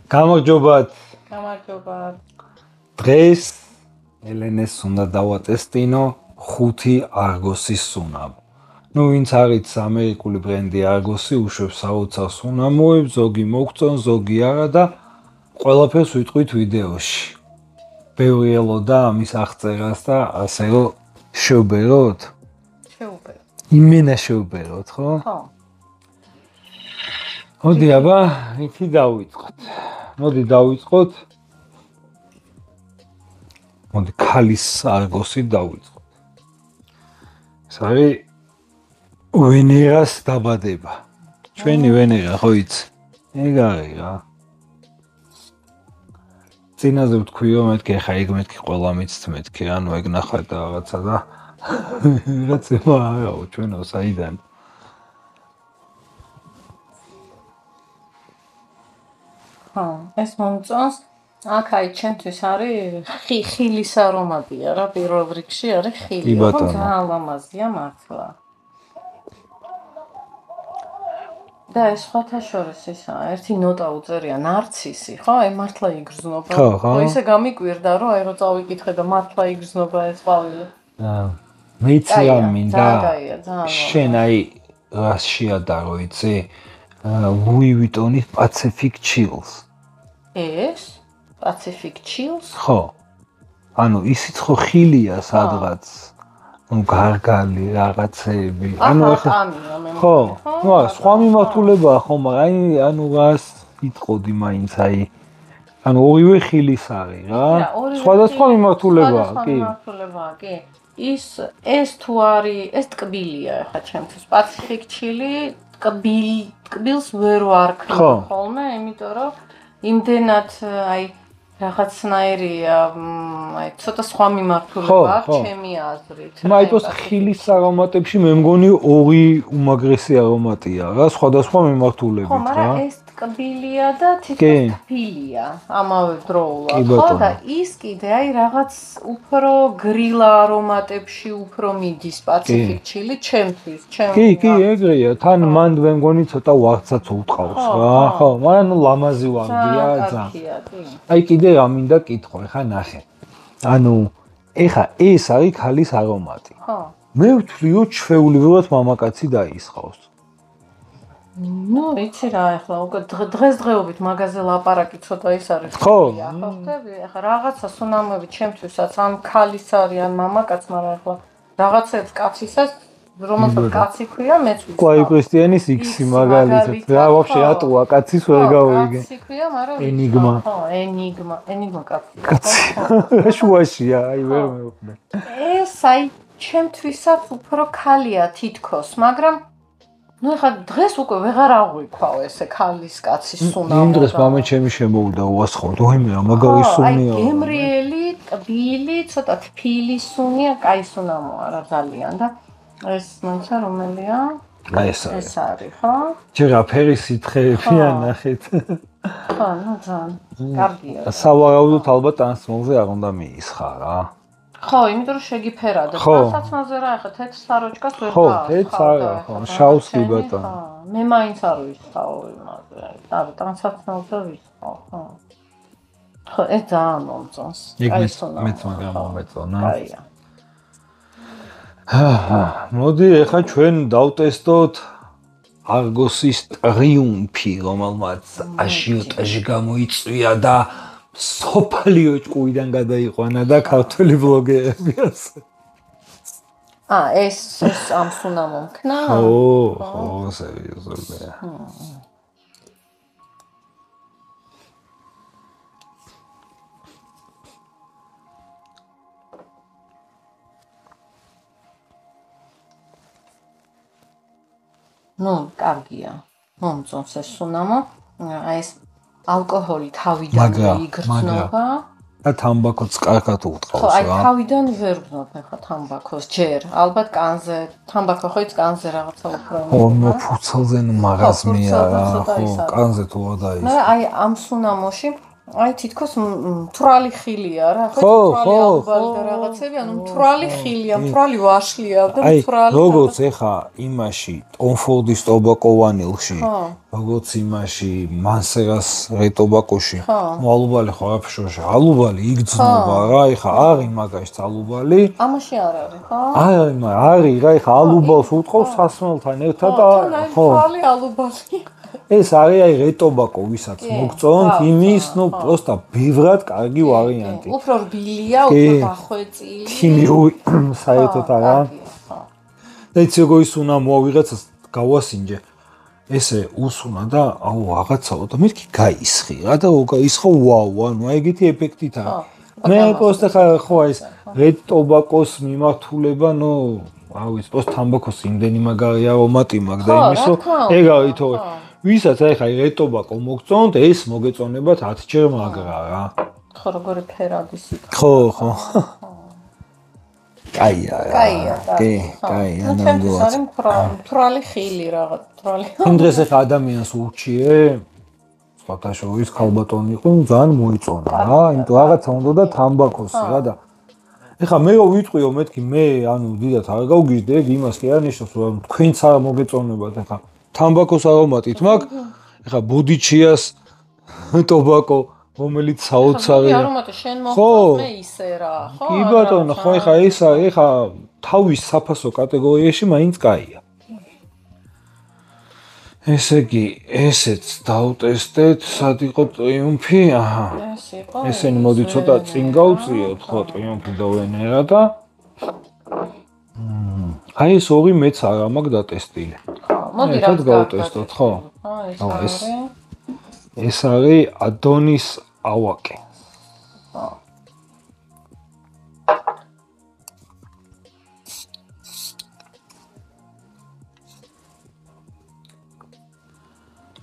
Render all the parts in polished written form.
გამარჯობათ. გამარჯობათ. დღეს ელენეს უნდა დავატესტინო 5 არგოსის სუნამო. ვინც არის ამერიკული ბრენდი არგოსი, უშვებს საოცარ სუნამოებს, ზოგი მოგწონ, ზოგი არა და ყველაფერს ვიტყვით ვიდეოში. ბევრი ელოდა ამის აღწერას და ასე რომ შევბეროთ? შევბეროთ. იმენა შევბეროთ, ხო? ხო. მოდი აბა, იქი დავიწყოთ. მოდი ქალის არგოსი დავიწყოთ. ეს არის ვენერას დაბადება. ჩვენი ვენერა ხო იცი? ეგ არის რა. წინაზე ვთქვი რომ მეთქი ხა ეგ მეთქი ყველა მიცით მეთქი, ანუ ეგ ნახა და რაღაცა და რაღაცა არაო ჩვენო საიდან. ხო, ეს მომწონს. აქ აი ჩემთვის არის ხილის არომატია რა, პირველ რიგში არის ხილი. ხო, ძალიან ლამაზია მართლა. და ეს სხვათა შორის ისაა, ერთი ნოტა უწერია ნარცისი, ხო? აი მართლა იგრძნობა. ხო, ისე გამიკვირდა რომ აი რო წავიკითხე და მართლა იგრძნობა ეს ყვავილი. მეც ამინდა. შენ აი რას შეადარო იცი? Louis Vuitton-ის Pacific Chills. ეს? Pacific Chills? ხო. ანუ ისიც ხო ხილია სადღაც. ნუ გარგალი რაღაცები. ანუ ახლა ხო. ნუ არა, სხვა მიმართულებაა ხო, მაგრამ აი ანუ რას იტყოდი მაინც აი. ანუ ორივე ხილის არის რა. სხვადასხვა მიმართულებაა, კი. ეს თუ არის, ეს ტკბილია ახლა ჩემთვის. Pacific Chilli ტკბილს ვერ ვარქმევ ხოლმე, იმიტომ რომ იმდენად აი რაღაცნაირია, აი ცოტა სხვა მიმართულება აქვს ჩემი აზრით. მაიტოს ხილის არომატებში მე მგონი ორი უმაგრესი არომატია რა, სხვადასხვა მიმართულებით რა. ხო, მაგრამ ეს ტკბილია და თითქოს თბილია ამავე დროულად, ხო და ის კიდე აი რაღაც უფრო გრილა არომატებში უფრო მიდის Pacific Chilli ჩემთვის, კი, ეგრეა, თან მანდ მე მგონი ცოტა ვარცაც უტყავს რა, ხო, მაგრამ ნუ ლამაზი ვარდია ძალიან. აი კიდე რა მინდა კითხო, ეხა ნახე. ანუ ეხა ეს არის ქალის არომატი. ხო. მე ვთვლიო ჩვეულებრივად მამაკაცი დაისხავს. ნუ იცი რა ახლა უკვე დღესდღეობით მაგაზე ლაპარაკი ცოტა ის არის. ხო, ხტები, ახლა რაღაცა სუნამოები ჩემთვისაც ამ ქალის არის ან მამაკაც, მაგრამ ახლა რაღაცებს კაცისას რომელსაც კაცი ქვია, მეც ვიცი. კვაი კრისტიანის X-ი მაგალითად. რა ვაფშე ატუა კაცის ვერ გავიგე. კაცი ქვია, მაგრამ ენიგმა. ხო, ენიგმა კაცი. კაცი. შუაშია, აი ვერ მეუბნე. ეს აი ჩემთვისაც უფრო ქალია თითქოს, მაგრამ ნუ ხა დღეს უკვე ვეღარ აღვიქვა ესე ქალის კაცის სუნამო. იმ დღეს მამე ჩემი შემოვიდა უასხოთ. ოიმე რა მაგარი სუნია. აი გემრიელი, ტბილი, ცოტა თბილი სუნია, კაი სუნამოა რა ძალიან და ეს მოიცა რომელია? აი ეს არის, ხო? ჯერ აფერი სითხეებია ნახეთ. ხო, ნუ ძალიან კარგია. სავარაუდოდ ალბათ ანსმოლზე არ უნდა მიისხა რა. ხო, იმიტომ რომ შეგიფერადა. საცმელზე რა ახლა თეთრ საროჭკას ვერ ხო, თეთრ არა, ხო, შავს კი ბატონო. მე მაინც არ ვისხავ იმაზე. არა, ტანსაცმელზე ვისხავ, ხო. ხო, ეს ძალიან მომწონს. მეც მაგრამ მომეწონა. მოდი ახლა ჩვენ დავტესტოთ არგოსის ტრიუმფი, რომელმაც აჟიოტაჟი გამოიწვია და სოფალიო ჭკუიდან გადაიყვანა და ქართველი ბლოგერები ასე. ეს ამ სუნამომ ქნა? ხო, სერიოზულია. ნუ, კარგია. მომწონს ეს სუნამო. აი ეს ალკოჰოლი თავიდან იგრძნობა. და თამბაქოც კარგად უტყავს რა. ხო, აი თავიდან ვერ ვგნობ ახლა თამბაქოს ჯერ. ალბათ კანზე, თამბაქო ხო იც კანზე რაღაცა უფრო. ხო, ფურცელზე მარაზმია რა, ხო, კანზე თუ არ დაის. აი ამ სუნამოში აი თითქოს მთვრალი ხილია რა, ხო მთვრალი ალბალი და რაღაცები, ანუ მთვრალი ხილია, მთვრალი ვაშლია და მთვრალი. აი, როგორც ეხა იმაში Tom Ford-ის ტობაკო ვანილში, როგორც იმაში Mansera-ს რეტობაკოში, ალბალი ხო აფშოში, ალბალი იგრძნობა რა, ეხა არის მაგაში ალბალი. ამაში არ არის, ხო? არის რა, ეხა ალბალს უთხოვს სასმელთან ერთად და ხო, მთვრალი ალბალი. ეს არის აი რეტობაკო, ვისაც მოგწონთ, იმის, ნუ პროსტა ბევრად კარგი ვარიანტი. უფრო რბილია, უფრო დახვეწილი. ქიმიური საერთოდ არა. და იცი როგორ ისუნა მოვიღაცას გავასინჯე. ესე უსუნა და აუ რაღაცაო და მეთქი გაისხი რა და გაისხო ვაუ, ანუ აი ეგეთი ეფექტით არის. მე პროსტა ხო ეს რეტობაკოს მიმართულება, ნუ აუ ის პროსტ თამბაქოს იმდენი მაგარი არომატი მაქვს და იმისო ეგარი თორე ვისაც აი ხა რეტობაკო მოგწონთ, ეს მოგეწონებათ 10 ჯერ მაგრა რა. ხო, როგორი ფერადის იქ. ხო. კაია. კაია, ნამდვილად. არის მთვრალი ხილი რაღაც, მთვრალი. იმ დღეს ახლა ადამიანს ურჩიე, სხვათა შორის ქალბატონი იყო, ძალიან მოიწონა რა, იმიტომ რაღაცა უნდა და თამბაქოსი რა და ეხლა მე რო ვიტყვიო მეთქი მე ანუ დიდათ არ გავგიჟდე, იმას კი არ ნიშნავს, რომ თქვენც არ მოგეწონებათ ეხლა თამბაქოს არომატით მაქვს, ეხლა ბუდიჩიას ტობაკო, რომელიც საოცარი. არომატი შენ მოხდა მე ისე რა, ხო? კი ბატონო, ხო ეხლა ეს არის, ეხლა თავის საფასო კატეგორიაში მაინც კაია. ესე იგი, ესეც დავტესტეთ, სად იყო ტრიუმფი? აჰა. ეს იყო. ესენი მოდი ცოტა წინ გავწიოთ, ხო, ტრიუმფი და ვენერა და აი ეს ორი მეც არ მაქვს დატესტილი. მოდი რა გავტესტოთ, ხო? ეს არის ადონის ავაკე.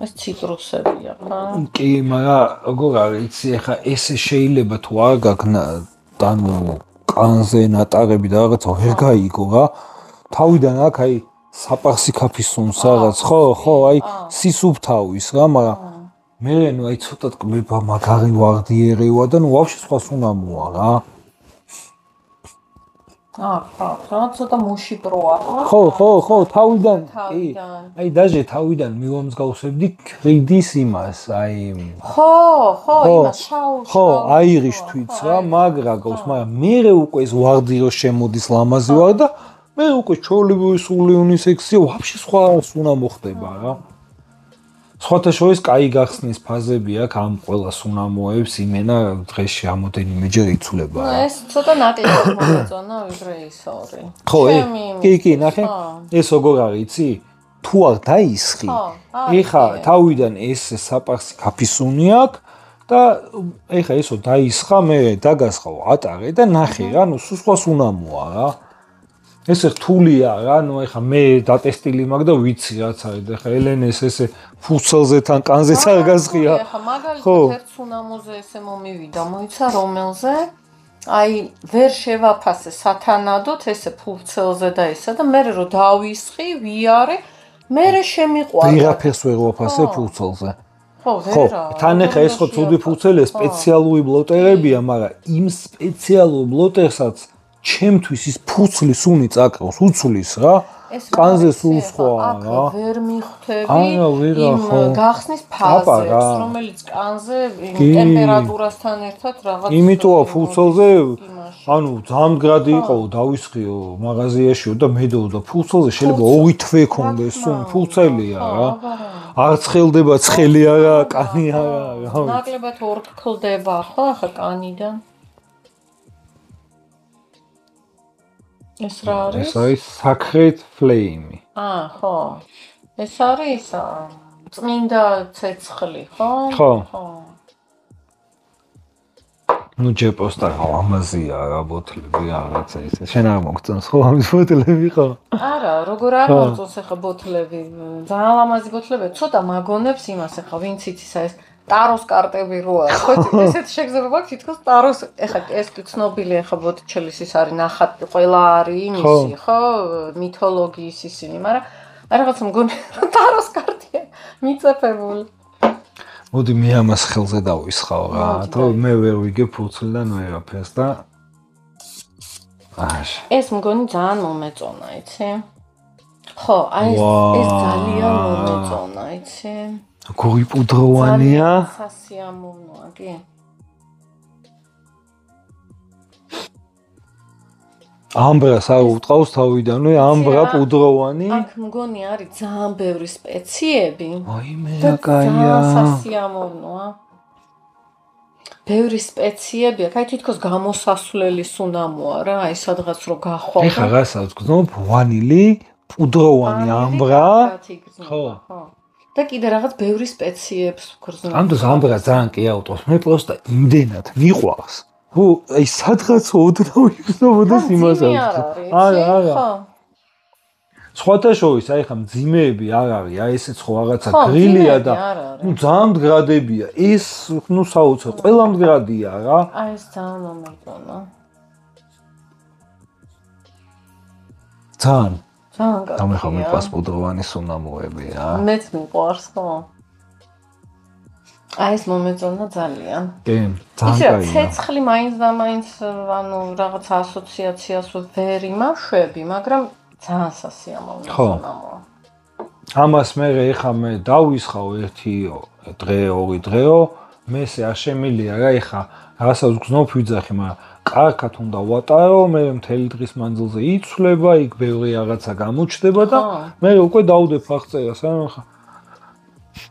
ეს ციტრუსებია, ხა? კი, მაგრამ როგორ არის, იცი, ახლა ესე შეიძლება თუ არ გაქვს ანუ კანზე ნატარები და რაღაცა ვერ გაიგო რა. თავიდან აქ აი საპარსი ქაფისუნს რაღაც, ხო, აი სისუფთავის რა, მაგრამ მე ნუ აი ცოტა კბება მაგარი ვარდიერევა და ნუ ვაფშე სხვა სუნამოა რა. ხო, ცოტა მუში პროა. ხო, თავიდან. აი დაჟე თავიდან მივამსგავსებდი კრიდის იმას, აი ხო, იმას შაუშ. ხო, აიღიშ თვით რა, მაგრა გავს, მაგრამ მე უკვე ეს ვარდირო შემოდის ლამაზი ვარ და მე უკვე ჩოლებური სული უნისექსია, ვაფშე სხვა სუნამო ხდება რა. სხვათა შორის კაი გახსნის ფაზები აქვს ამ ყველა სუნამოებს, იმენა დღეში რამოდენიმეჯერ იცვლება რა. ეს ცოტა ნაკლები მომეწონა ვიდრე ის ორი. ხო, კი, ნახე. ეს როგორ არის, იცი? თუ არ დაისხი, ეხა თავიდან ეს საპარსი ქაფისუნი აქვს და ეხა ესო დაისხა, მე დაგასხავ ატარე და ნახე რა, ნუ სხვა სუნამოა რა. ესე რთულია რა, ნუ ეხა მე დატესტილი მაქვს და ვიცი რაც არის და ეხა ელენეს ესე ფუცელზე თან კანზეც არ გასხია. ეხა მაგალითად ერთ სუნამოზე ესე მომივიდა, მოიცა რომელზე აი ვერ შევაფასე სათანადოდ ესე ფუცელზე და ესა და მე რო დავისხი, ვიარე, მე შემიყვარა. ვიღაფერს ვერ ვაფასე ფუცელზე. ხო, ვერა. თან ეხა ეს ხო ცუდი ფუცელია, სპეციალური ბლოტერებია, მაგრამ იმ სპეციალურ ბლოტერსაც ჩემთვის ის ფუცლი სუნი წაკრავს, უცulis რა. კანზე სულ სხვა რა. ვერ მიხვდები იმ გახსნის ფაზებს, რომელიც კანზე ტემპერატურასთან ერთად რაღაც იმიტომ ფუცელზე ანუ ძამდგრადი იყო დავისხიო მაღაზიაშიო და მედო და ფუცელზე შეიძლება 2 თვე ქონდეს სუნი, ფუცელია რა. არ ცხელდება, ცხელი არა, კანი არა რა. ნაკლებად ორთქლდება ხო ახლა კანიდან? ეს რა არის? ეს არის Sacred Flame. ხო. ეს არის წმინდა ცეცხლი, ხო? ხო. ნუ ჯეპოსტა ამაზია რა ბოთლები რაღაცა ისე. შენ არ მოგწონს ხო ამის ბოთლები ხო? არა, როგორ არ მოგწონს ახლა ბოთლები? ძალიან ლამაზი ბოთლებია, ცოტა მაგონებს იმას ახლა ვინც იცის ეს ტაროს კარტები როა, ხო? ესეთ შეგრძნება აქვს თითქოს ტაროს, ეხლა ეს ცნობილი ახლა ბოტჩელის ის არის ნახატი, ყველა არის იმისი, ხო? მითოლოგიის ისინი, მაგრამ რაღაცა მგონი ტაროს კარტია მიწაფებული. მოდი მე ამას ხელზე დავისხავ რა, თუ მე ვერ ვიგებ ფურცლიდან ვერაფერს და ეს მგონი ძალიან მომეწონა, იცი? ხო, აი ეს ძალიან მომეწონა, იცი? გორი პუდროვანია. სასიამოვნოა, კი? ამბრას არ უტყავს თავიდანვე, ამბრა პუდროვანი. აქ მგონი არის ძალიან ბევრი სპეციები. აი მე კაია. სასიამოვნოა. ბევრი სპეციები, აი თითქოს გამოსასვლელი სუნამოა რა, აი სადღაც რო გახვალ. ეხლა რასაც გძნობ, ვანილი, პუდროვანი ამბრა. ხო. და კიდე რაღაც ბევრი სპეციებს გრძნობ. ამდენ ამბრა ძალიან კი აუტყავს. მე პროსტა იმდენად მიყვარს. ხო, აი სადღაც ოდნავ იგრძნობოდეს იმას აქვს. არა. სხვათა შორის აი ხა მძიმეები არ არის, აი ესეც ხო რაღაცა გრილია და ნუ ძალიან მდგრადებია. ეს ნუ საოცარ, ყველა მდგრადია რა. აი ეს ძალიან მომეწონა. ძალიან კაი. დამეხა მე პასპორტოვანი სუნამოები რა. მეც მიყვარს ხო. აი ეს მომეწონა ძალიან. კი, ძალიან კაია. ცეცხლი მაინც და მაინც ანუ რაღაც ასოციაციას ვერ იმაშვები, მაგრამ ძალიან სასიამოვნო სუნამოა. ამას მე ეხა მე დავისხავ ერთი დღე, ორი დღეო, მესე არ შემილია რა ეხა რასაც გძნობ ვიძახი, მაგრამ კარგად უნდა ვატარო, მე მთელი დღის მანძილზე იცვლება, იქ ბევრი რაღაცა გამოჩნდება და მე უკვე დავდებ აღწერას, ანუ ხა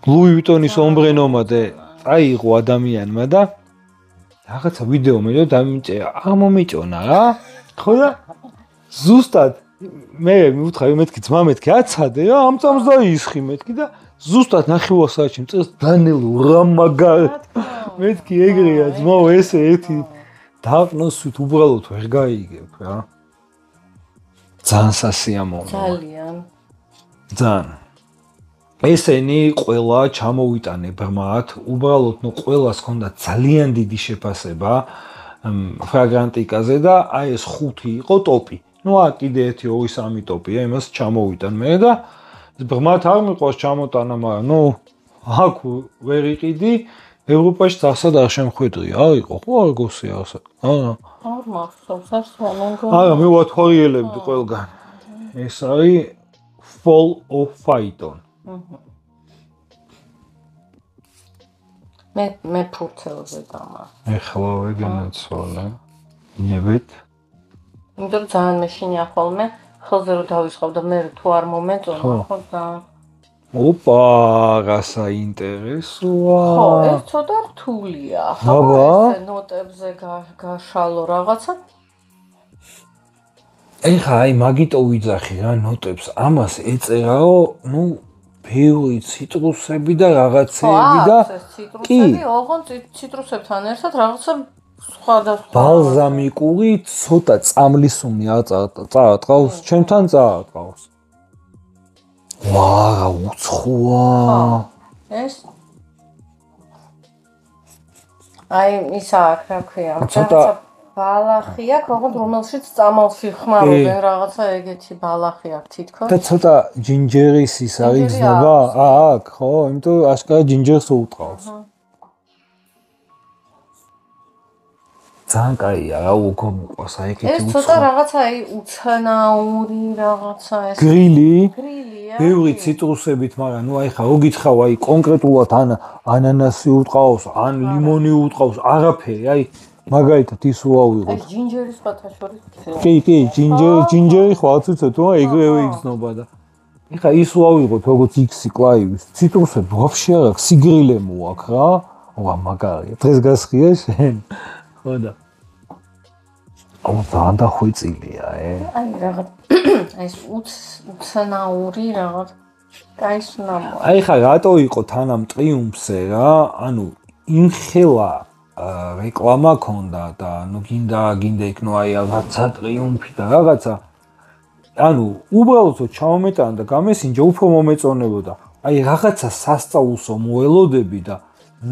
ლუი ვიტონის ომბრენომადე აიღო ადამიანმა და რაღაცა ვიდეო მე დამიწერა, არ მომიჭონა რა. ხო და ზუსტად მე მივუთხარი მეთქი ძმა მეთქი აცადე რა ამ წამს დაისხი მეთქი და ზუსტად ნახევარ საათში მწერს დანელო რა მაგარ მეთქი ეგრეა ძმაო ესე ერთი დაყნოსვით უბრალოდ ვერ გაიგებ რა ძალიან სასიამოვნოა ძალიან ესენი ყველა ჩამოვიტანე ბრმად უბრალოდ ნუ ყველას ჰქონდა ძალიან დიდი შეფასება ფრაგრანტიკაზე და აი ეს 5 იყო ტოპი ну а კიდე ერთი 2-3 ტოპია იმას ჩამოვიტან მე და ბრმად არ მიყვარს ჩამოტანა მაგრამ ну აქ ვერ იყიდი ევროპაში წასად არ შემხვედრი აიყო ხო არგოსი ასა არ მახსოვს ასვანონგო არა მე ვათვალიერებდი ყველგან ეს არის Fall of Phaeton მე ფურცელზე დამა ეხლა ვეგენაცვალე ნებით იმიტომ რომ ძალიან მეშინი ახალმე ხელზე რო დავისხავ და მე თუ არ მომეწონა ხო ძალიან ოპა რასა ინტერესოა ხო ეს ცოტა რთულია ხო ეს ნოტებზე გაშალო რაღაცა ეხა აი მაგიტო ვიძახი რა ნოტებს ამას ეწერაო ნუ ბევრი ციტრუსები და რაღაცეები და კი ოღონდ ციტრუსებთან ერთად რაღაცა სხვადასხვა ბალზამიკური ცოტა წამლისუნი წაატყავს ჩემთან წაატყავს ვაა უცხოა ეს აი ისა რა ქვია ცოტა ბალახი აქვს ოღონდ რომელშიც წამალს იხმარობენ რაღაცა ეგეთი ბალახი აქვს თითქოს და ცოტა ჯინჯერის ის არის ძნება აქ ხო იმიტომ აშკარა ჯინჯერს უტყავს ძალიან კაია რა უგო მიყვარს აი ეგეთი ეს ცოტა რაღაცა აი უცნაური რაღაცა ეს გრილია ბევრი ციტრუსებით მაგრამ ნუ აი ხა რო გითხრა აი კონკრეტულად ანანასი უტყავს ან ლიმონი უტყავს არაფერი აი მაგალითად ის უავიღოთ აი ჯინჯერის ფათაშორის კი ჯინჯერი ხო აცუცე თუ ეგრევე იგზნობა და ეხა ის უავიღოთ როგორც X კლაივის ციტრუსები ვაფშე არ აქვს სიგრილე მოაქვს რა ვა მაგარია დღეს გასხია შენ ხო და აუ ძალიან დახვეწილია აი რაღაც აი ეს უცნაური რაღაც კაი სუნამოა აი ხა რატო იყო თანამ ტრიუმფზე რა ანუ იმხელა რეკლამა ქონდა და ნუ გინდა იქნო აი რაღაცა ტრიუმფი და რაღაცა ანუ უბრალოდ ჩამომეტანა და გამესინჯა უფრო მომეწონებოდა აი რაღაცა სასწაულსო მოელოდები და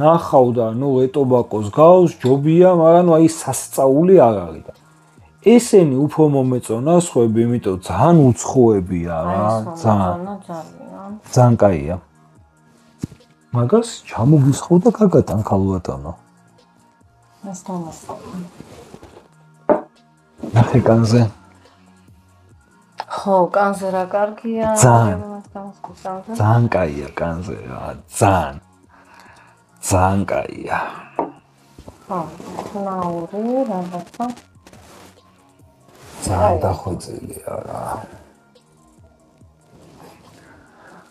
ნახავდა ნუ ეტობაკოს გავს ჯობია მაგრამ ნუ აი სასწაული არ არის და ესენი უფრო მომეწონა სხვები იმიტომ ძალიან უცხოებია რა ძალიან კაია მაგას ჩამოგისხავდა კაკატან ქალბატონო. ეს თამას. ნახე კანზე. ხო, კანზე რა კარგია. ძალიან კაია კანზე რა, ძალიან კაია. ხო, ნაური რაღაცა. ძალიან დახვეწილია რა.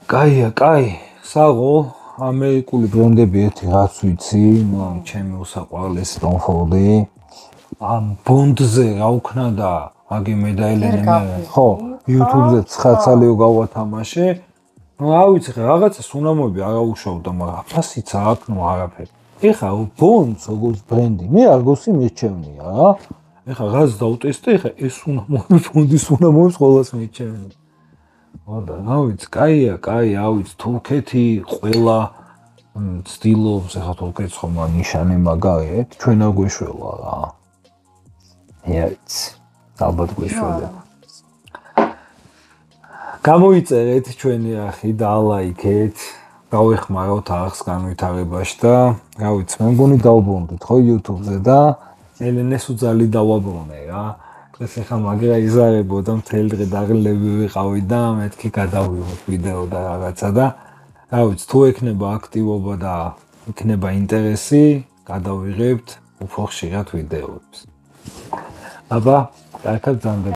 კაი, საღო, ამერიკული ბრენდები ერთი რაც ვიცი, ჩემი უსაყვარლესი Tom Ford-ი. ამ ბონდზე რა უქნა და აგი მე და ელენე მე, ხო, YouTube-ზე 9 სალიო გავათამაშე. რა ვიცი, რაღაცა სუნამოები არ აუშავდა, მაგრამ აფასიც აქვს, არაფერი. ეხა ბონდს როგორც ბრენდი, მე არგოსი მირჩევნია რა. ეხა რაც დავტესტე, ეხა ეს სუნამოები, ბონდის სუნამოებს ყოველას მირჩევნია. ვადა, რა ვიცი, კაია, რა ვიცი, თურქეთი ყველა ცდილობს, ეხა თურქეთს ხომ ნიშანი მაგარია, ჩვენ არ გვეშველა რა. ვიცი, ალბათ გვეშველება. გამოიწერეთ ჩვენი არხი და ლაიქეთ, გავეხმაროთ არხს განვითარებაში და რა ვიცი, მე მგონი დავბრუნდით ხო YouTube-ზე და ელენეს უძალი დავაბრუნე რა. ეს ახლა მაგრა იზარებოდა მთელი დღე დაღლილები ვიყავი და მეთქი გადავიღოთ ვიდეო და რაღაცა და რა ვიცი, თუ ექნება აქტივობა და იქნება ინტერესი, გადავიღებთ უფრო ხშირად ვიდეოებს. აბა, კარგად გზანდება.